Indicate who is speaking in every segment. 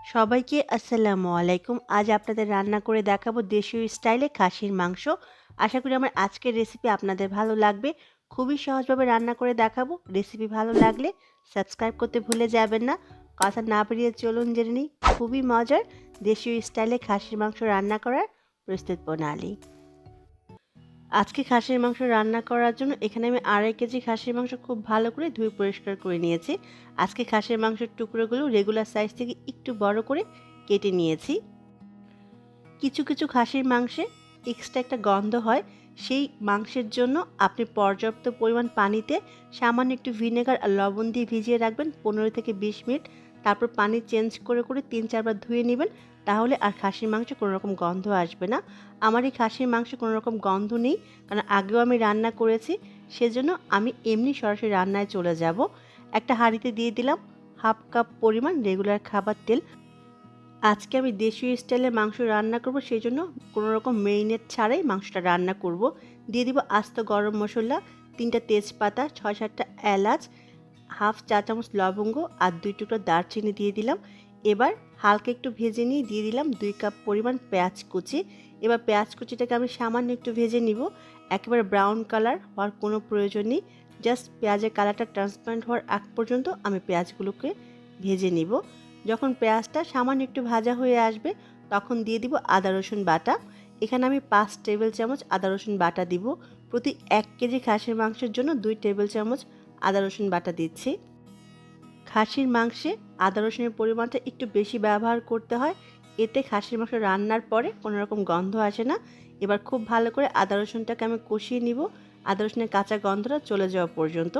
Speaker 1: সবাইকে আসসালামু আলাইকুম। আজ আপনাদের রান্না করে দেখাবো দেশীয় স্টাইলে খাসির মাংস। আশা করি আমার আজকের রেসিপি আপনাদের ভালো লাগবে। খুবই সহজভাবে রান্না করে দেখাবো। রেসিপি ভালো লাগলে সাবস্ক্রাইব করতে ভুলে যাবেন না। কথা না বাড়িয়ে চলুন জেনে নিই খুবই মজার দেশীয় স্টাইলে খাসির মাংস রান্না করার প্রস্তুত প্রণালী। আজকে খাসির মাংস রান্না করার জন্য এখানে আমি 2.5 কেজি খাসির মাংস খুব ভালো করে ধুয়ে পরিষ্কার করে নিয়েছি। আজকে খাসির মাংসের টুকরোগুলো রেগুলার সাইজ থেকে একটু বড় করে কেটে নিয়েছি। কিছু কিছু খাসির মাংসে এক্সট্রা একটা গন্ধ হয়, সেই মাংসের জন্য আপনি পর্যাপ্ত পরিমাণ পানিতে সামান্য একটু ভিনেগার আর লবণ দিয়ে ভিজিয়ে রাখবেন 15 থেকে 20 মিনিট। তারপর পানি চেঞ্জ করে করে 3-4 বার ধুয়ে নেবেন, তাহলে আর খাসির মাংসে কোনো রকম গন্ধ আসবে না। আমার এই খাসির মাংসে কোনো রকম গন্ধ নেই, কারণ আগেও আমি রান্না করেছি, সেজন্য আমি এমনি সরাসরি রান্নায় চলে যাব। একটা হাঁড়িতে দিয়ে দিলাম 1/2 কাপ পরিমাণ রেগুলার খাবার তেল। আজকে আমি দেশীয় স্টাইলে মাংস রান্না করব, সেই জন্য কোনো রকম মেরিনেট ছাড়াই মাংসটা রান্না করব। দিয়ে দিব আস্ত গরম মশলা, 3টা তেজপাতা, 6-7টা এলাচ, 1/2 চা চামচ লবঙ্গ আর 2 টুকরো দারচিনি দিয়ে দিলাম। এবার হালকা একটু ভেজে নিয়ে দিয়ে দিলাম 2 কাপ পরিমাণ পেঁয়াজ কুচি। এবার পেঁয়াজ কুচিটাকে আমি সামান্য একটু ভেজে নিব। একেবারে ব্রাউন কালার হওয়ার কোনো প্রয়োজন নেই, জাস্ট পেঁয়াজের কালারটা ট্রান্সপারেন্ট হওয়ার আগ পর্যন্ত আমি পেঁয়াজগুলোকে ভেজে নিব। যখন পেঁয়াজটা সামান্য একটু ভাজা হয়ে আসবে, তখন দিয়ে দিব আদা রসুন বাটা। এখানে আমি 5 টেবিল চামচ আদা রসুন বাটা দিব। প্রতি 1 কেজি খাসির মাংসের জন্য 2 টেবিল চামচ আদা রসুন বাটা দিচ্ছি। খাসির মাংসে আদা রসুনের পরিমাণটা একটু বেশি ব্যবহার করতে হয়, এতে খাসির মাংস রান্নার পরে কোনো রকম গন্ধ আসে না। এবার খুব ভালো করে আদা রসুনটাকে আমি কষিয়ে নিব, আদা রসুনের কাঁচা গন্ধটা চলে যাওয়া পর্যন্ত।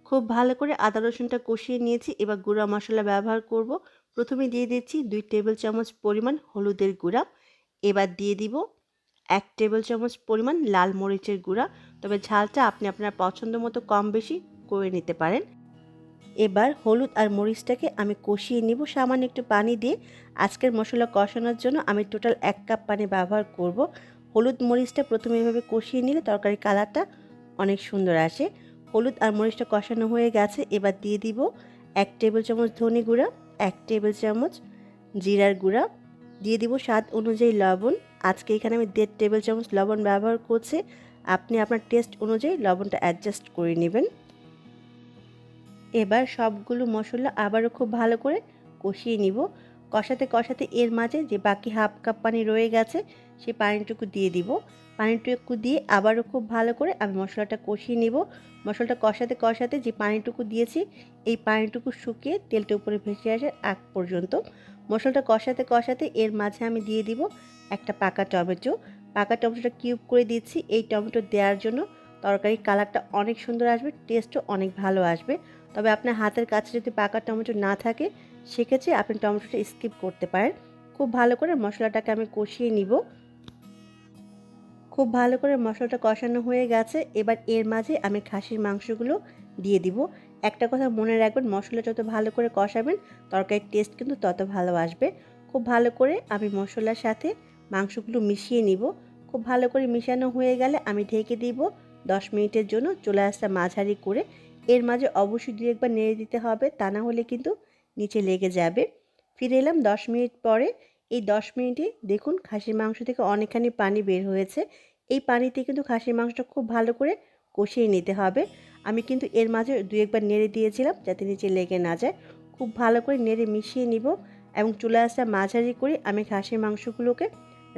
Speaker 1: খুব ভালো করে আদা রসুনটা কষিয়ে নিয়েছি। এবার গুঁড়া মশলা ব্যবহার করব। প্রথমে দিয়ে দিচ্ছি 2 টেবিল চামচ পরিমাণ হলুদের গুঁড়া। এবার দিয়ে দিব 1 টেবিল চামচ পরিমাণ লাল মরিচের গুঁড়া, তবে ঝালটা আপনি আপনার পছন্দ মতো কম বেশি করে নিতে পারেন। এবার হলুদ আর মরিচটাকে আমি কষিয়ে নিব সামান্য একটু পানি দিয়ে। আজকের মশলা কষানোর জন্য আমি টোটাল 1 কাপ পানি ব্যবহার করব। হলুদ মরিচটা প্রথমে এভাবে কষিয়ে নিলে তরকারির কালারটা অনেক সুন্দর আসে। হলুদ আর মরিচটা কষানো হয়ে গেছে। এবার দিয়ে দিব 1 টেবিল চামচ ধনে গুঁড়া, 1 টেবিল চামচ জিরার গুঁড়া, দিয়ে দিব স্বাদ অনুযায়ী লবণ। আজকে এখানে আমি 1.5 টেবিল চামচ লবণ ব্যবহার করছি, আপনি আপনার টেস্ট অনুযায়ী লবণটা অ্যাডজাস্ট করে নেবেন। এবার সবগুলো মশলা আবারও খুব ভালো করে কষিয়ে নিব। কষাতে কষাতে এর মাঝে যে বাকি 1/2 কাপ পানি রয়ে গেছে, সেই পানিটুকু দিয়ে দিব। পানিটুকু দিয়ে আবারও খুব ভালো করে আমি মশলাটা কষিয়ে নিব। মশলাটা কষাতে কষাতে যে পানিটুকু দিয়েছি, এই পানিটুকু শুকিয়ে তেলটা উপরে ভেসে আসার আগ পর্যন্ত। মশলাটা কষাতে কষাতে এর মাঝে আমি দিয়ে দিব একটা পাকা টমেটো। পাকা টমেটোটা কিউব করে দিচ্ছি। এই টমেটো দেওয়ার জন্য তরকারির কালারটা অনেক সুন্দর আসবে, টেস্টও অনেক ভালো আসবে। তবে আপনার হাতের কাছে যদি পাকা টমেটো না থাকে, সেক্ষেত্রে আপনি টমেটোটা স্কিপ করতে পারেন। খুব ভালো করে মশলাটাকে আমি কষিয়ে নিব। খুব ভালো করে মশলাটা কষানো হয়ে গেছে। এবার এর মাঝে আমি খাসির মাংসগুলো দিয়ে দিব। একটা কথা মনে রাখবেন, মশলা যত ভালো করে কষাবেন, তরকারির টেস্ট কিন্তু তত ভালো আসবে। খুব ভালো করে আমি মশলার সাথে মাংসগুলো মিশিয়ে নিব। খুব ভালো করে মিশানো হয়ে গেলে আমি ঢেকে দিব 10 মিনিটের জন্য, চলে আসা মাঝারি করে। এর মাঝে অবশ্যই 2 একবার নেড়ে দিতে হবে, তা না হলে কিন্তু নিচে লেগে যাবে। ফিরে এলাম 10 মিনিট পরে। এই 10 মিনিটে দেখুন খাসির মাংস থেকে অনেকখানি পানি বের হয়েছে। এই পানিতে কিন্তু খাসির মাংসটা খুব ভালো করে কষিয়ে নিতে হবে। আমি কিন্তু এর মাঝে 2 একবার নেড়ে দিয়েছিলাম যাতে নিচে লেগে না যায়। খুব ভালো করে নেড়ে মিশিয়ে নিব এবং চুলা আঁচটা মাঝারি করে আমি খাসির মাংসগুলোকে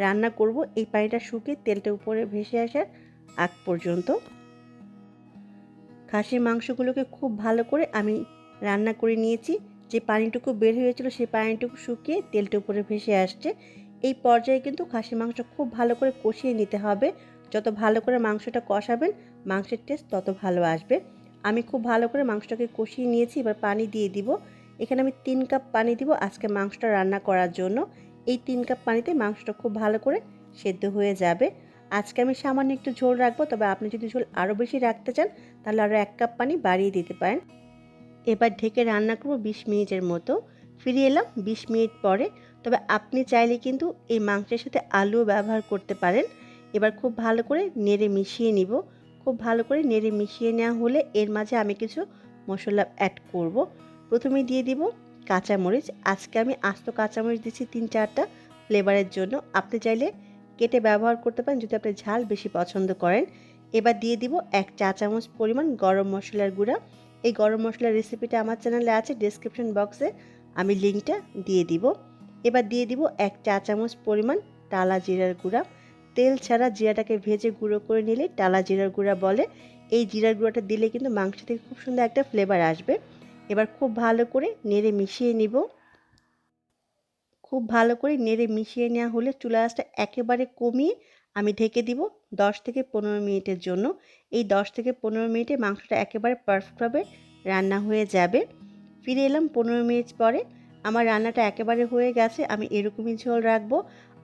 Speaker 1: রান্না করব এই পানিটা শুকিয়ে তেলটা উপরে ভেসে আসার আগ পর্যন্ত। খাসির মাংসগুলোকে খুব ভালো করে আমি রান্না করে নিয়েছি। যে পানিটুকু বের হয়েছিল সেই পানিটুকু শুকিয়ে তেলটা উপরে ভেসে আসছে। এই পর্যায়ে কিন্তু খাসির মাংস খুব ভালো করে কষিয়ে নিতে হবে। যত ভালো করে মাংসটা কষাবেন, মাংসের টেস্ট তত ভালো আসবে। আমি খুব ভালো করে মাংসটাকে কষিয়ে নিয়েছি। এবার পানি দিয়ে দিব। এখানে আমি 3 কাপ পানি দিব আজকে মাংসটা রান্না করার জন্য। এই 3 কাপ পানিতে মাংসটা খুব ভালো করে সেদ্ধ হয়ে যাবে। আজকে আমি সামান্য একটু ঝোল রাখবো, তবে আপনি যদি ঝোল আরও বেশি রাখতে চান, তাহলে আরও 1 কাপ পানি বাড়িয়ে দিতে পারেন। এবার ঢেকে রান্না করব 20 মিনিটের মতো। ফিরে এলাম 20 মিনিট পরে। তবে আপনি চাইলে কিন্তু এই মাংসের সাথে আলুও ব্যবহার করতে পারেন। এবার খুব ভালো করে নেড়ে মিশিয়ে নিব। খুব ভালো করে নেড়ে মিশিয়ে নেওয়া হলে এর মাঝে আমি কিছু মশলা অ্যাড করব। প্রথমে দিয়ে দিব কাঁচামরিচ। আজকে আমি আস্ত কাঁচামরিচ দিচ্ছি 3-4টা ফ্লেভারের জন্য। আপনি চাইলে কেটে ব্যবহার করতে পারেন যদি আপনি ঝাল বেশি পছন্দ করেন। এবার দিয়ে দিব 1 চা চামচ পরিমাণ গরম মশলার গুঁড়া। এই গরম মশলার রেসিপিটা আমার চ্যানেলে আছে, ডেসক্রিপশন বক্সে আমি লিঙ্কটা দিয়ে দিব। এবার দিয়ে দিব 1 চা চামচ পরিমাণ টালা জিরার গুঁড়া। তেল ছাড়া জিরাটাকে ভেজে গুঁড়ো করে নিলে টালা জিরার গুঁড়া বলে। এই জিরার গুঁড়াটা দিলে কিন্তু মাংস থেকে খুব সুন্দর একটা ফ্লেভার আসবে। এবার খুব ভালো করে নেড়ে মিশিয়ে নিব। খুব ভালো করে নেড়ে মিশিয়ে নেওয়া হলে চুলা আঁচটা একেবারে কমিয়ে আমি ঢেকে দিব 10 থেকে 15 মিনিটের জন্য। এই 10 থেকে 15 মিনিটে মাংসটা একেবারে পারফেক্টভাবে রান্না হয়ে যাবে। ফিরে এলাম 15 মিনিট পরে। আমার রান্নাটা একেবারে হয়ে গেছে। আমি এরকমই ঝোল রাখবো।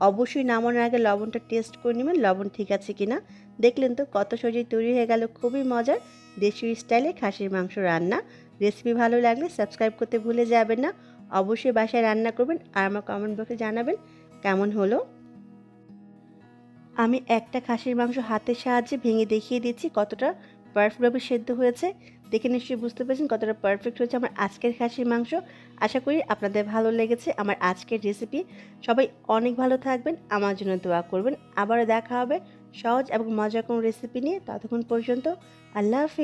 Speaker 1: অবশ্যই নামানোর আগে লবণটা টেস্ট করে নেবেন, লবণ ঠিক আছে কিনা। দেখলেন তো কত সহজেই তৈরি হয়ে গেল খুবই মজার দেশীয় স্টাইলে খাসির মাংস রান্না। রেসিপি ভালো লাগলে সাবস্ক্রাইব করতে ভুলে যাবেন না। অবশ্যই বাসায় রান্না করবেন আর আমার কমেন্ট বক্সে জানাবেন কেমন হলো। আমি একটা খাসির মাংস হাতের সাহায্যে ভেঙে দেখিয়ে দিচ্ছি কতটা পারফেক্টভাবে সেদ্ধ হয়েছে। দেখে নিশ্চয়ই বুঝতে পেরেছেন কতটা পারফেক্ট হয়েছে আমার আজকের খাসির মাংস। আশা করি আপনাদের ভালো লেগেছে আমার আজকের রেসিপি। সবাই অনেক ভালো থাকবেন, আমার জন্য দোয়া করবেন। আবারও দেখা হবে সহজ এবং মজার কোনো রেসিপি নিয়ে। ততক্ষণ পর্যন্ত আল্লাহ হাফেজ।